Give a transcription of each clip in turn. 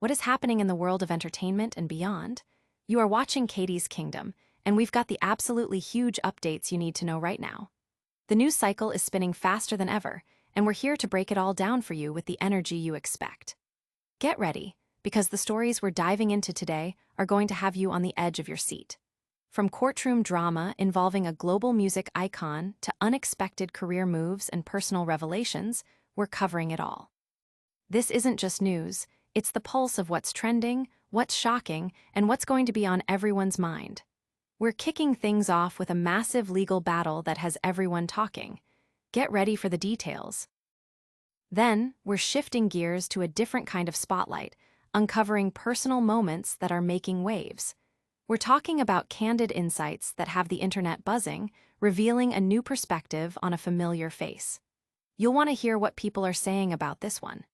what is happening in the world of entertainment and beyond? You are watching Katie's Kingdom, and we've got the absolutely huge updates you need to know right now. The news cycle is spinning faster than ever, and we're here to break it all down for you with the energy you expect. Get ready, because the stories we're diving into today are going to have you on the edge of your seat. From courtroom drama involving a global music icon to unexpected career moves and personal revelations, we're covering it all. This isn't just news, it's the pulse of what's trending, what's shocking, and what's going to be on everyone's mind. We're kicking things off with a massive legal battle that has everyone talking. Get ready for the details. Then, we're shifting gears to a different kind of spotlight, uncovering personal moments that are making waves. We're talking about candid insights that have the internet buzzing, revealing a new perspective on a familiar face. You'll want to hear what people are saying about this one.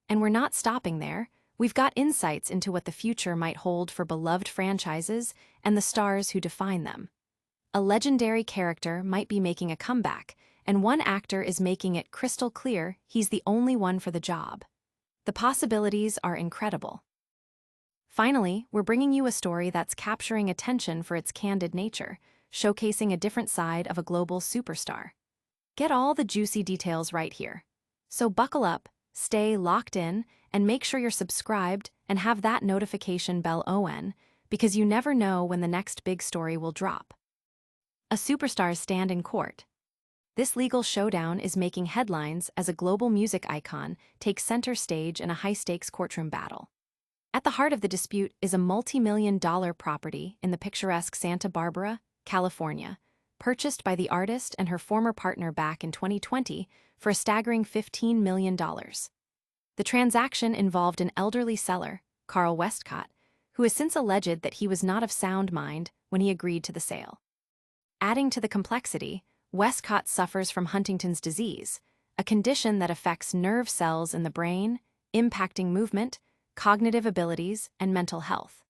And we're not stopping there. We've got insights into what the future might hold for beloved franchises and the stars who define them. A legendary character might be making a comeback, and one actor is making it crystal clear he's the only one for the job. The possibilities are incredible. Finally, we're bringing you a story that's capturing attention for its candid nature, showcasing a different side of a global superstar. Get all the juicy details right here. So buckle up, stay locked in, and make sure you're subscribed and have that notification bell on, because you never know when the next big story will drop. A superstar's stand in court. This legal showdown is making headlines as a global music icon takes center stage in a high-stakes courtroom battle. At the heart of the dispute is a multi-million-dollar property in the picturesque Santa Barbara, California, purchased by the artist and her former partner back in 2020 for a staggering $15 million. The transaction involved an elderly seller, Carl Westcott, who has since alleged that he was not of sound mind when he agreed to the sale. Adding to the complexity, Westcott suffers from Huntington's disease, a condition that affects nerve cells in the brain, impacting movement, cognitive abilities, and mental health.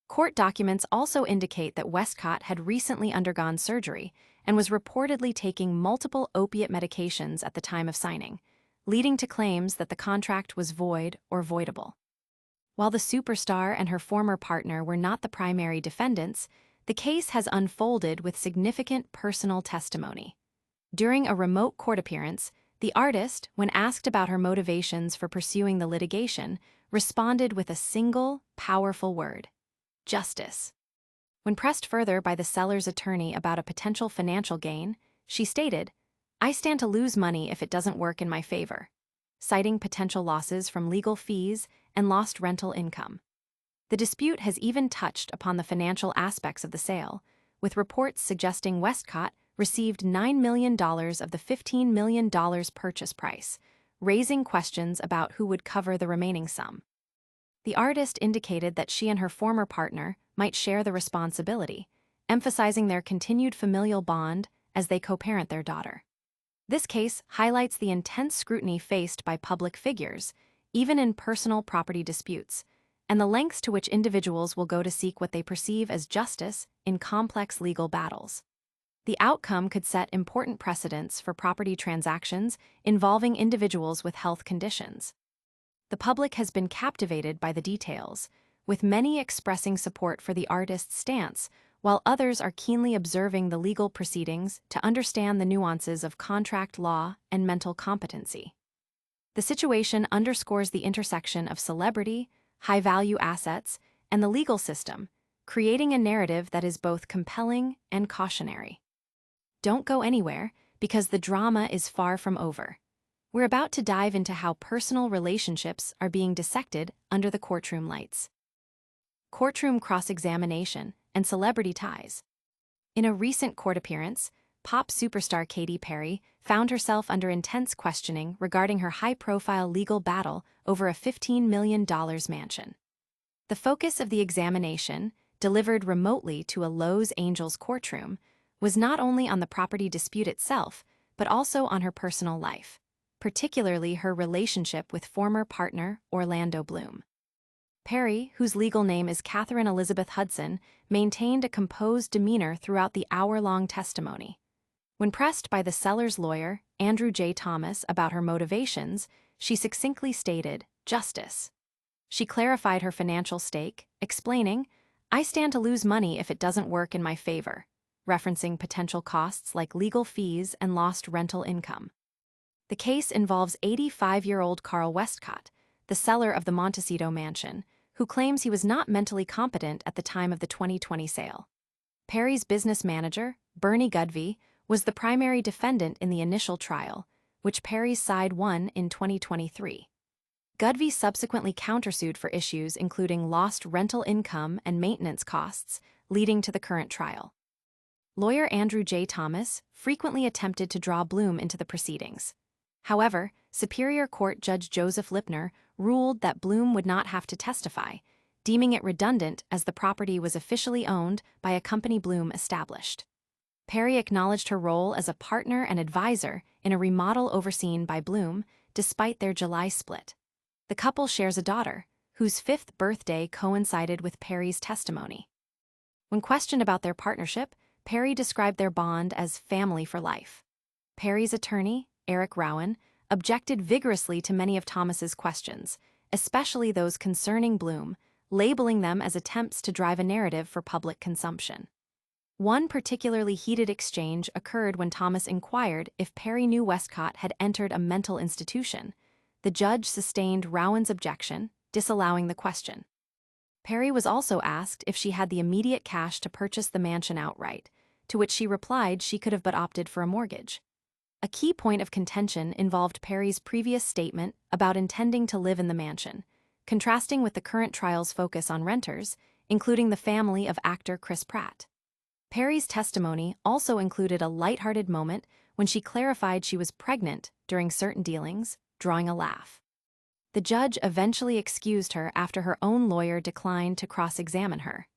Court documents also indicate that Westcott had recently undergone surgery and was reportedly taking multiple opiate medications at the time of signing, leading to claims that the contract was void or voidable. While the superstar and her former partner were not the primary defendants, the case has unfolded with significant personal testimony. During a remote court appearance, the artist, when asked about her motivations for pursuing the litigation, responded with a single, powerful word: justice. When pressed further by the seller's attorney about a potential financial gain, she stated, "I stand to lose money if it doesn't work in my favor," citing potential losses from legal fees and lost rental income. The dispute has even touched upon the financial aspects of the sale, with reports suggesting Westcott received $9 million of the $15 million purchase price, raising questions about who would cover the remaining sum. The artist indicated that she and her former partner might share the responsibility, emphasizing their continued familial bond as they co-parent their daughter. This case highlights the intense scrutiny faced by public figures, even in personal property disputes, and the lengths to which individuals will go to seek what they perceive as justice in complex legal battles. The outcome could set important precedents for property transactions involving individuals with health conditions. The public has been captivated by the details, with many expressing support for the artist's stance, while others are keenly observing the legal proceedings to understand the nuances of contract law and mental competency. The situation underscores the intersection of celebrity, high-value assets, and the legal system, creating a narrative that is both compelling and cautionary. Don't go anywhere, because the drama is far from over. We're about to dive into how personal relationships are being dissected under the courtroom lights. Courtroom cross-examination and celebrity ties. In a recent court appearance, pop superstar Katy Perry found herself under intense questioning regarding her high-profile legal battle over a $15 million mansion. The focus of the examination, delivered remotely to a Los Angeles courtroom, was not only on the property dispute itself, but also on her personal life, particularly her relationship with former partner Orlando Bloom. Perry, whose legal name is Catherine Elizabeth Hudson, maintained a composed demeanor throughout the hour-long testimony. When pressed by the seller's lawyer, Andrew J. Thomas, about her motivations, she succinctly stated, "Justice." She clarified her financial stake, explaining, "I stand to lose money if it doesn't work in my favor," referencing potential costs like legal fees and lost rental income. The case involves 85-year-old Carl Westcott, the seller of the Montecito mansion, who claims he was not mentally competent at the time of the 2020 sale. Perry's business manager, Bernie Gudvey, was the primary defendant in the initial trial, which Perry's side won in 2023. Gudvey subsequently countersued for issues including lost rental income and maintenance costs, leading to the current trial. Lawyer Andrew J. Thomas frequently attempted to draw Bloom into the proceedings. However, Superior Court Judge Joseph Lipner ruled that Bloom would not have to testify, deeming it redundant as the property was officially owned by a company Bloom established. Perry acknowledged her role as a partner and advisor in a remodel overseen by Bloom, despite their July split. The couple shares a daughter, whose 5th birthday coincided with Perry's testimony. When questioned about their partnership, Perry described their bond as family for life. Perry's attorney, Eric Rowan, objected vigorously to many of Thomas's questions, especially those concerning Bloom, labeling them as attempts to drive a narrative for public consumption. One particularly heated exchange occurred when Thomas inquired if Perry knew Westcott had entered a mental institution. The judge sustained Rowan's objection, disallowing the question. Perry was also asked if she had the immediate cash to purchase the mansion outright, to which she replied she could have but opted for a mortgage. A key point of contention involved Perry's previous statement about intending to live in the mansion, contrasting with the current trial's focus on renters, including the family of actor Chris Pratt. Perry's testimony also included a lighthearted moment when she clarified she was pregnant during certain dealings, drawing a laugh. The judge eventually excused her after her own lawyer declined to cross-examine her.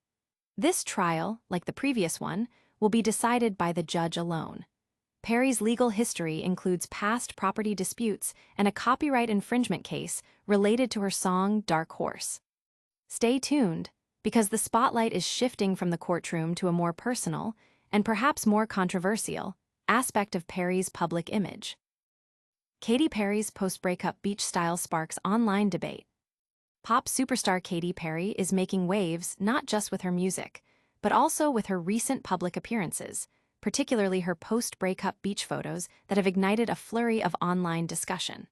This trial, like the previous one, will be decided by the judge alone. Perry's legal history includes past property disputes and a copyright infringement case related to her song Dark Horse. Stay tuned, because the spotlight is shifting from the courtroom to a more personal, and perhaps more controversial, aspect of Perry's public image. Katy Perry's post-breakup beach style sparks online debate. Pop superstar Katy Perry is making waves not just with her music, but also with her recent public appearances, particularly her post-breakup beach photos that have ignited a flurry of online discussion.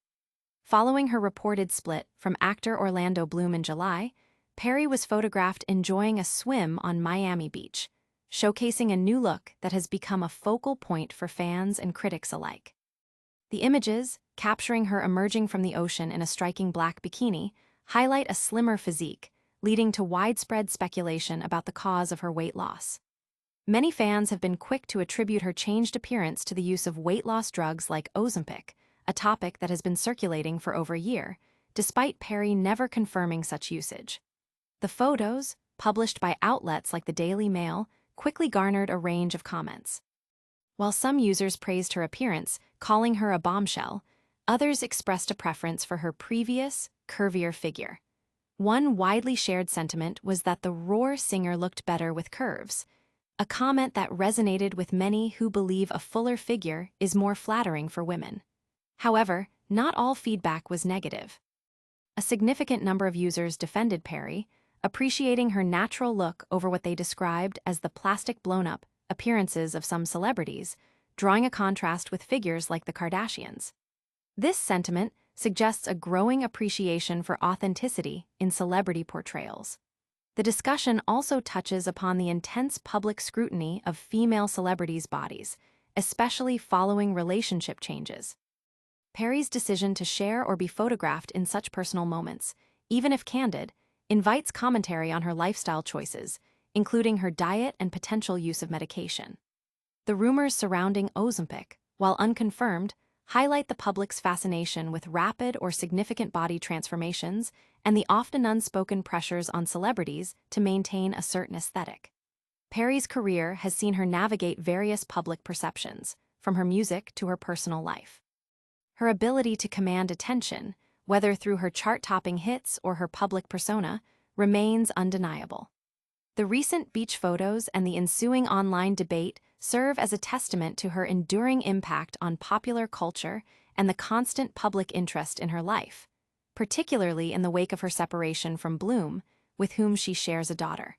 Following her reported split from actor Orlando Bloom in July, Perry was photographed enjoying a swim on Miami Beach, showcasing a new look that has become a focal point for fans and critics alike. The images, capturing her emerging from the ocean in a striking black bikini, highlight a slimmer physique, leading to widespread speculation about the cause of her weight loss. Many fans have been quick to attribute her changed appearance to the use of weight loss drugs like Ozempic, a topic that has been circulating for over a year, despite Perry never confirming such usage. The photos, published by outlets like the Daily Mail, quickly garnered a range of comments. While some users praised her appearance, calling her a bombshell, others expressed a preference for her previous, curvier figure. One widely shared sentiment was that the Roar singer looked better with curves, a comment that resonated with many who believe a fuller figure is more flattering for women. However, not all feedback was negative. A significant number of users defended Perry, appreciating her natural look over what they described as the plastic blown-up appearances of some celebrities, drawing a contrast with figures like the Kardashians. This sentiment suggests a growing appreciation for authenticity in celebrity portrayals. The discussion also touches upon the intense public scrutiny of female celebrities' bodies, especially following relationship changes. Perry's decision to share or be photographed in such personal moments, even if candid, invites commentary on her lifestyle choices, including her diet and potential use of medication. The rumors surrounding Ozempic, while unconfirmed, highlight the public's fascination with rapid or significant body transformations and the often unspoken pressures on celebrities to maintain a certain aesthetic. Perry's career has seen her navigate various public perceptions, from her music to her personal life. Her ability to command attention, whether through her chart-topping hits or her public persona, remains undeniable. The recent beach photos and the ensuing online debate serve as a testament to her enduring impact on popular culture and the constant public interest in her life. particularly in the wake of her separation from Bloom, with whom she shares a daughter.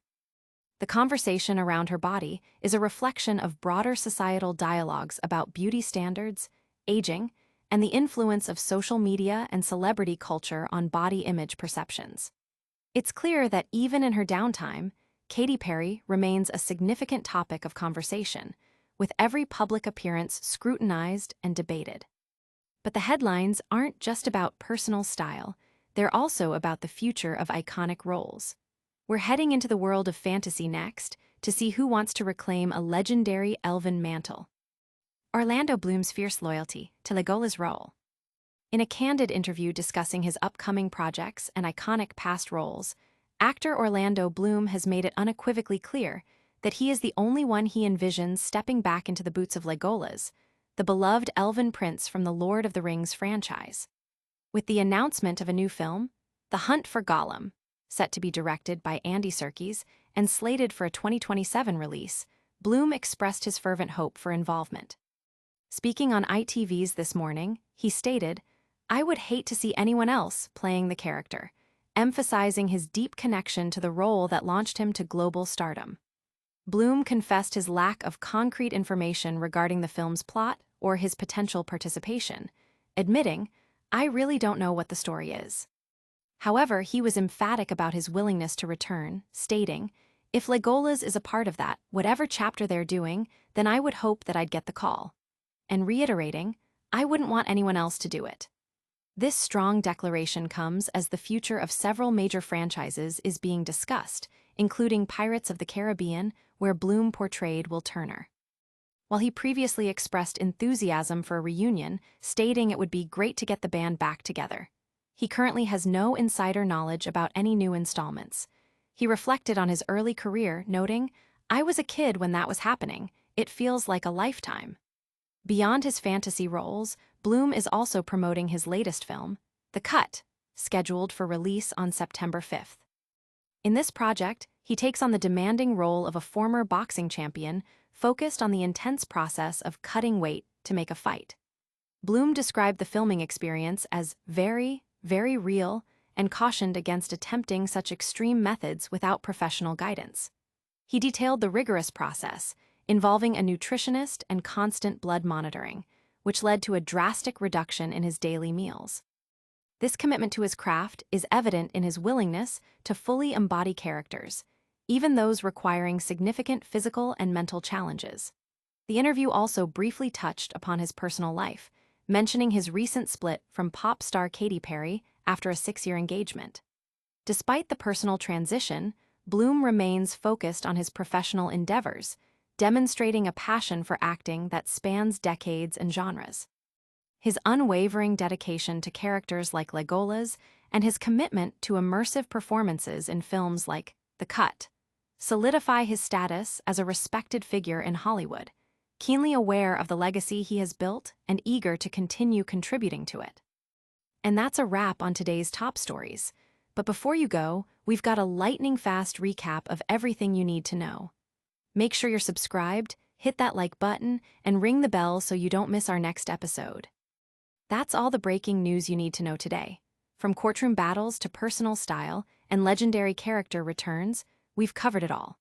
The conversation around her body is a reflection of broader societal dialogues about beauty standards, aging, and the influence of social media and celebrity culture on body image perceptions. It's clear that even in her downtime, Katy Perry remains a significant topic of conversation, with every public appearance scrutinized and debated. But the headlines aren't just about personal style, they're also about the future of iconic roles. We're heading into the world of fantasy next to see who wants to reclaim a legendary elven mantle. Orlando Bloom's fierce loyalty to Legolas' role. In a candid interview discussing his upcoming projects and iconic past roles, actor Orlando Bloom has made it unequivocally clear that he is the only one he envisions stepping back into the boots of Legolas, the beloved elven prince from the Lord of the Rings franchise. With the announcement of a new film, The Hunt for Gollum, set to be directed by Andy Serkis and slated for a 2027 release, Bloom expressed his fervent hope for involvement. Speaking on ITV's This Morning, he stated, "I would hate to see anyone else playing the character," emphasizing his deep connection to the role that launched him to global stardom. Bloom confessed his lack of concrete information regarding the film's plot or his potential participation, admitting, "I really don't know what the story is." However, he was emphatic about his willingness to return, stating, "If Legolas is a part of that, whatever chapter they're doing, then I would hope that I'd get the call," and reiterating, "I wouldn't want anyone else to do it." This strong declaration comes as the future of several major franchises is being discussed, including Pirates of the Caribbean, where Bloom portrayed Will Turner. While he previously expressed enthusiasm for a reunion, stating it would be great to get the band back together, he currently has no insider knowledge about any new installments. He reflected on his early career, noting, "I was a kid when that was happening. It feels like a lifetime." Beyond his fantasy roles, Bloom is also promoting his latest film, The Cut, scheduled for release on September 5th. In this project, he takes on the demanding role of a former boxing champion focused on the intense process of cutting weight to make a fight. Bloom described the filming experience as very, very real and cautioned against attempting such extreme methods without professional guidance. He detailed the rigorous process, involving a nutritionist and constant blood monitoring, which led to a drastic reduction in his daily meals. This commitment to his craft is evident in his willingness to fully embody characters, even those requiring significant physical and mental challenges. The interview also briefly touched upon his personal life, mentioning his recent split from pop star Katy Perry after a 6-year engagement. Despite the personal transition, Bloom remains focused on his professional endeavors, demonstrating a passion for acting that spans decades and genres. His unwavering dedication to characters like Legolas and his commitment to immersive performances in films like The Cut solidify his status as a respected figure in Hollywood, keenly aware of the legacy he has built and eager to continue contributing to it. And that's a wrap on today's top stories. But before you go, we've got a lightning-fast recap of everything you need to know. Make sure you're subscribed, hit that like button, and ring the bell so you don't miss our next episode. That's all the breaking news you need to know today. From courtroom battles to personal style and legendary character returns, we've covered it all.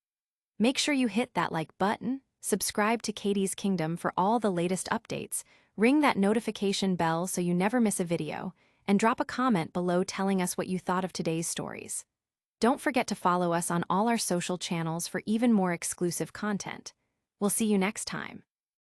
Make sure you hit that like button, subscribe to Katy's Kingdom for all the latest updates, ring that notification bell so you never miss a video, and drop a comment below telling us what you thought of today's stories. Don't forget to follow us on all our social channels for even more exclusive content. We'll see you next time.